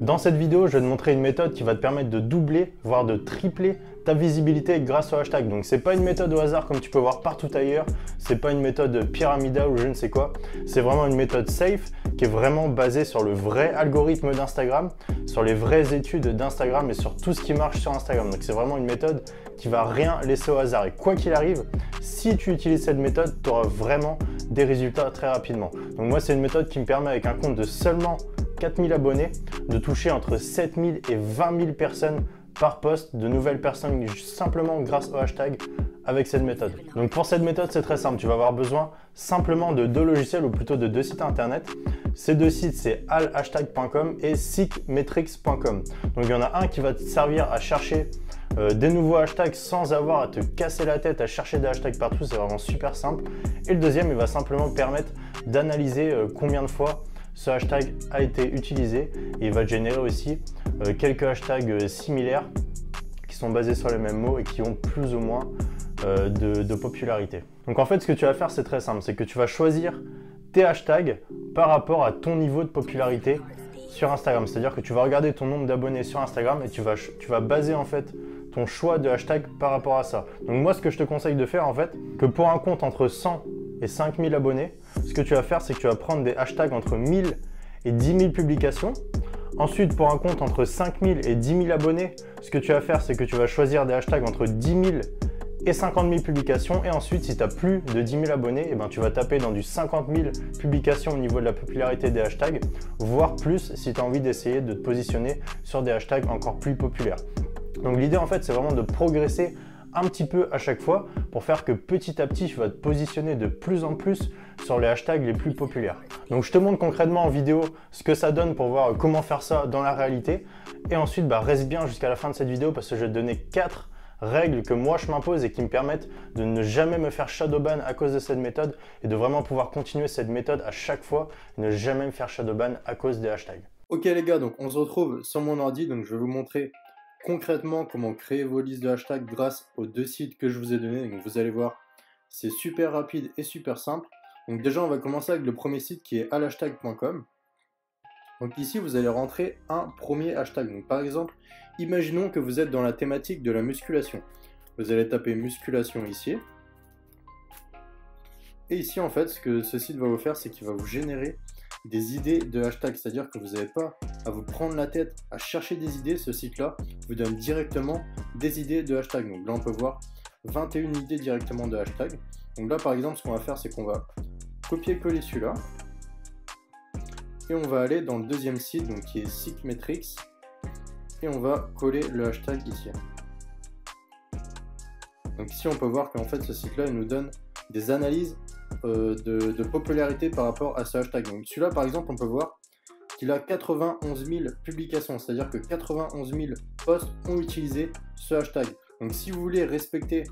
Dans cette vidéo, je vais te montrer une méthode qui va te permettre de doubler, voire de tripler ta visibilité grâce au hashtag. Donc c'est pas une méthode au hasard comme tu peux voir partout ailleurs, c'est pas une méthode pyramidale ou je ne sais quoi, c'est vraiment une méthode safe qui est vraiment basée sur le vrai algorithme d'Instagram, sur les vraies études d'Instagram et sur tout ce qui marche sur Instagram. Donc c'est vraiment une méthode qui va rien laisser au hasard. Et quoi qu'il arrive, si tu utilises cette méthode, tu auras vraiment des résultats très rapidement. Donc moi, c'est une méthode qui me permet avec un compte de seulement 4000 abonnés de toucher entre 7000 et 20 000 personnes par post, de nouvelles personnes simplement grâce au hashtag avec cette méthode. Donc pour cette méthode, c'est très simple. Tu vas avoir besoin simplement de deux logiciels ou plutôt de deux sites internet. Ces deux sites, c'est alhashtag.com et seekmetrics.com. Donc il y en a un qui va te servir à chercher des nouveaux hashtags sans avoir à te casser la tête à chercher des hashtags partout, c'est vraiment super simple. Et le deuxième, il va simplement permettre d'analyser combien de fois ce hashtag a été utilisé et il va te générer aussi quelques hashtags similaires qui sont basés sur les mêmes mots et qui ont plus ou moins de popularité. Donc en fait, ce que tu vas faire, c'est très simple, c'est que tu vas choisir tes hashtags par rapport à ton niveau de popularité sur Instagram. C'est-à-dire que tu vas regarder ton nombre d'abonnés sur Instagram et tu vas baser en fait ton choix de hashtag par rapport à ça. Donc moi, ce que je te conseille de faire en fait, que pour un compte entre 100 et 5000 abonnés, ce que tu vas faire, c'est que tu vas prendre des hashtags entre 1000 et 10 000 publications. Ensuite, pour un compte entre 5000 et 10 000 abonnés, ce que tu vas faire, c'est que tu vas choisir des hashtags entre 10 000 et 50 000 publications. Et ensuite, si tu as plus de 10 000 abonnés, eh ben, tu vas taper dans du 50 000 publications au niveau de la popularité des hashtags, voire plus si tu as envie d'essayer de te positionner sur des hashtags encore plus populaires. Donc l'idée en fait, c'est vraiment de progresser un petit peu à chaque fois pour faire que petit à petit, tu vas te positionner de plus en plus sur les hashtags les plus populaires. Donc je te montre concrètement en vidéo ce que ça donne pour voir comment faire ça dans la réalité. Et ensuite, reste bien jusqu'à la fin de cette vidéo parce que je vais te donner 4 règles que moi je m'impose et qui me permettent de ne jamais me faire shadowban à cause de cette méthode et de vraiment pouvoir continuer cette méthode à chaque fois et ne jamais me faire shadowban à cause des hashtags. Ok les gars, donc on se retrouve sur mon ordi, donc je vais vous montrer concrètement comment créer vos listes de hashtags grâce aux deux sites que je vous ai donnés. Donc vous allez voir, c'est super rapide et super simple. Donc déjà on va commencer avec le premier site qui est alhashtag.com. Donc ici vous allez rentrer un premier hashtag. Donc par exemple, imaginons que vous êtes dans la thématique de la musculation. Vous allez taper musculation ici. Et ici en fait ce que ce site va vous faire, c'est qu'il va vous générer des idées de hashtags, c'est-à-dire que vous n'avez pas à vous prendre la tête à chercher des idées. Ce site-là vous donne directement des idées de hashtags. Donc là, on peut voir 21 idées directement de hashtags. Donc là, par exemple, ce qu'on va faire, c'est qu'on va copier-coller celui-là et on va aller dans le deuxième site, donc qui est Seekmetrics, et on va coller le hashtag ici. Donc ici, on peut voir qu'en fait, ce site-là, il nous donne des analyses de popularité par rapport à ce hashtag. Donc celui-là par exemple, on peut voir qu'il a 91 000 publications, c'est-à-dire que 91 000 posts ont utilisé ce hashtag. Donc si vous voulez respecter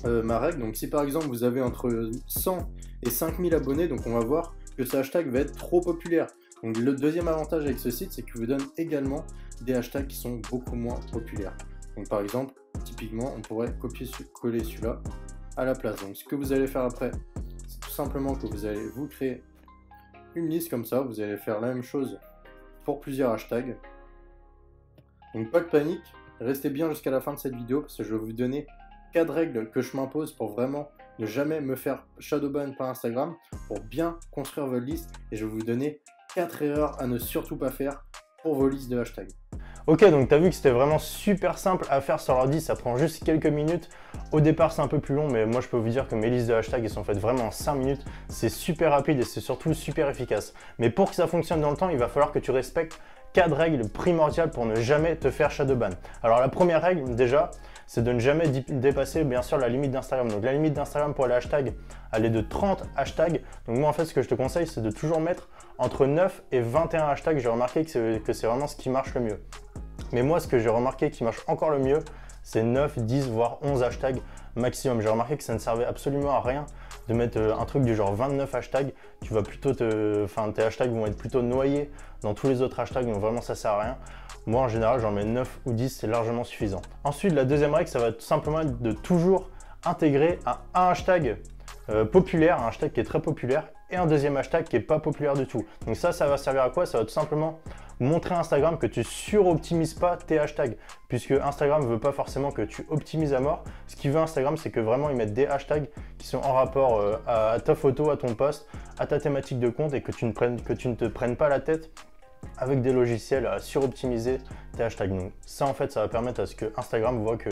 ma règle, donc si par exemple vous avez entre 100 et 5000 abonnés, donc on va voir que ce hashtag va être trop populaire. Donc le deuxième avantage avec ce site, c'est qu'il vous donne également des hashtags qui sont beaucoup moins populaires. Donc par exemple, typiquement, on pourrait copier-coller celui-là à la place. Donc ce que vous allez faire après, c'est tout simplement que vous allez vous créer une liste comme ça. Vous allez faire la même chose pour plusieurs hashtags. Donc pas de panique, restez bien jusqu'à la fin de cette vidéo parce que je vais vous donner 4 règles que je m'impose pour vraiment ne jamais me faire shadowban par Instagram, pour bien construire votre liste, et je vais vous donner 4 erreurs à ne surtout pas faire pour vos listes de hashtags. Ok, donc tu as vu que c'était vraiment super simple à faire sur l'ordi, ça prend juste quelques minutes. Au départ, c'est un peu plus long, mais moi je peux vous dire que mes listes de hashtags elles sont faites vraiment en 5 minutes. C'est super rapide et c'est surtout super efficace. Mais pour que ça fonctionne dans le temps, il va falloir que tu respectes 4 règles primordiales pour ne jamais te faire shadowban. Alors la première règle déjà, c'est de ne jamais dépasser bien sûr la limite d'Instagram. Donc la limite d'Instagram pour les hashtags, elle est de 30 hashtags. Donc moi en fait ce que je te conseille, c'est de toujours mettre entre 9 et 21 hashtags. J'ai remarqué que c'est vraiment ce qui marche le mieux. Mais moi, ce que j'ai remarqué qui marche encore le mieux, c'est 9, 10, voire 11 hashtags maximum. J'ai remarqué que ça ne servait absolument à rien de mettre un truc du genre 29 hashtags. Tu vas plutôt tes hashtags vont être plutôt noyés dans tous les autres hashtags, donc vraiment ça sert à rien. Moi, en général, j'en mets 9 ou 10, c'est largement suffisant. Ensuite, la deuxième règle, ça va tout simplement être de toujours intégrer un hashtag populaire, un hashtag qui est très populaire, et un deuxième hashtag qui n'est pas populaire du tout. Donc ça va servir à quoi? Ça va tout simplement montrer à Instagram que tu suroptimises pas tes hashtags, puisque Instagram ne veut pas forcément que tu optimises à mort. Ce qu'il veut Instagram, c'est que vraiment ils mettent des hashtags qui sont en rapport à ta photo, à ton post, à ta thématique de compte, et que tu ne te prennes pas la tête avec des logiciels à suroptimiser tes hashtags. Donc ça, en fait, ça va permettre à ce que Instagram voit que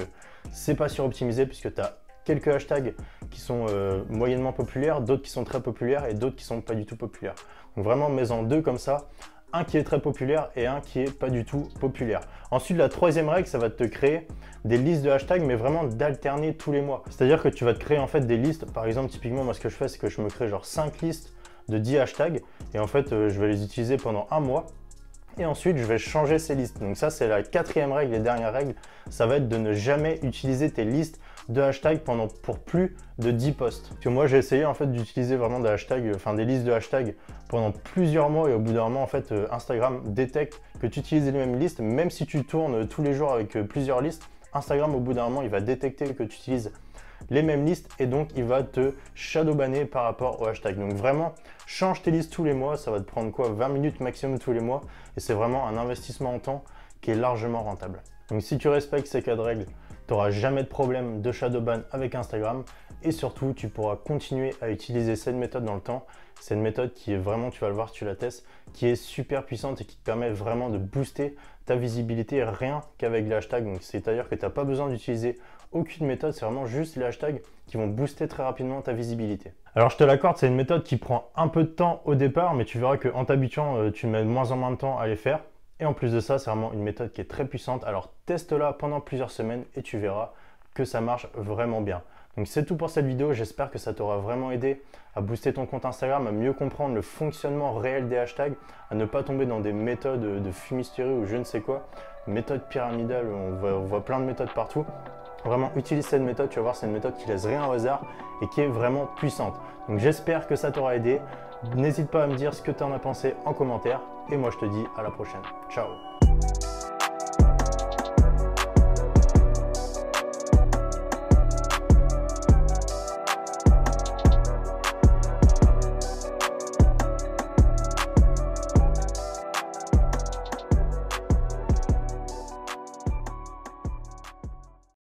c'est pas suroptimisé, puisque tu as quelques hashtags qui sont moyennement populaires, d'autres qui sont très populaires et d'autres qui sont pas du tout populaires. Donc vraiment, mets-en deux comme ça, un qui est très populaire et un qui est pas du tout populaire. Ensuite, la troisième règle, ça va te créer des listes de hashtags, mais vraiment d'alterner tous les mois. C'est-à-dire que tu vas te créer en fait des listes. Par exemple, typiquement, moi, ce que je fais, c'est que je me crée genre 5 listes de 10 hashtags et en fait, je vais les utiliser pendant un mois. Et ensuite, je vais changer ces listes. Donc ça, c'est la quatrième règle et dernière règle. Ça va être de ne jamais utiliser tes listes de hashtags pour plus de 10 posts. Parce que moi, j'ai essayé en fait d'utiliser vraiment des hashtags, des listes de hashtags pendant plusieurs mois, et au bout d'un moment, en fait, Instagram détecte que tu utilises les mêmes listes. Même si tu tournes tous les jours avec plusieurs listes, Instagram, au bout d'un moment, il va détecter que tu utilises les mêmes listes et donc il va te shadowbanner par rapport au hashtag. Donc vraiment, change tes listes tous les mois, ça va te prendre quoi, 20 minutes maximum tous les mois, et c'est vraiment un investissement en temps qui est largement rentable. Donc si tu respectes ces 4 règles, tu n'auras jamais de problème de shadowban avec Instagram, et surtout tu pourras continuer à utiliser cette méthode dans le temps. C'est une méthode qui est vraiment, tu vas le voir si tu la testes, qui est super puissante et qui te permet vraiment de booster ta visibilité rien qu'avec les hashtags. Donc c'est-à-dire que tu n'as pas besoin d'utiliser aucune méthode, c'est vraiment juste les hashtags qui vont booster très rapidement ta visibilité. Alors je te l'accorde, c'est une méthode qui prend un peu de temps au départ, mais tu verras qu'en t'habituant, tu mets de moins en moins de temps à les faire. Et en plus de ça, c'est vraiment une méthode qui est très puissante. Alors teste-la pendant plusieurs semaines et tu verras que ça marche vraiment bien. Donc c'est tout pour cette vidéo, j'espère que ça t'aura vraiment aidé à booster ton compte Instagram, à mieux comprendre le fonctionnement réel des hashtags, à ne pas tomber dans des méthodes de fumisterie ou je ne sais quoi, méthode pyramidale, on voit plein de méthodes partout. Vraiment, utilise cette méthode, tu vas voir, c'est une méthode qui laisse rien au hasard et qui est vraiment puissante. Donc j'espère que ça t'aura aidé. N'hésite pas à me dire ce que tu en as pensé en commentaire et moi je te dis à la prochaine. Ciao!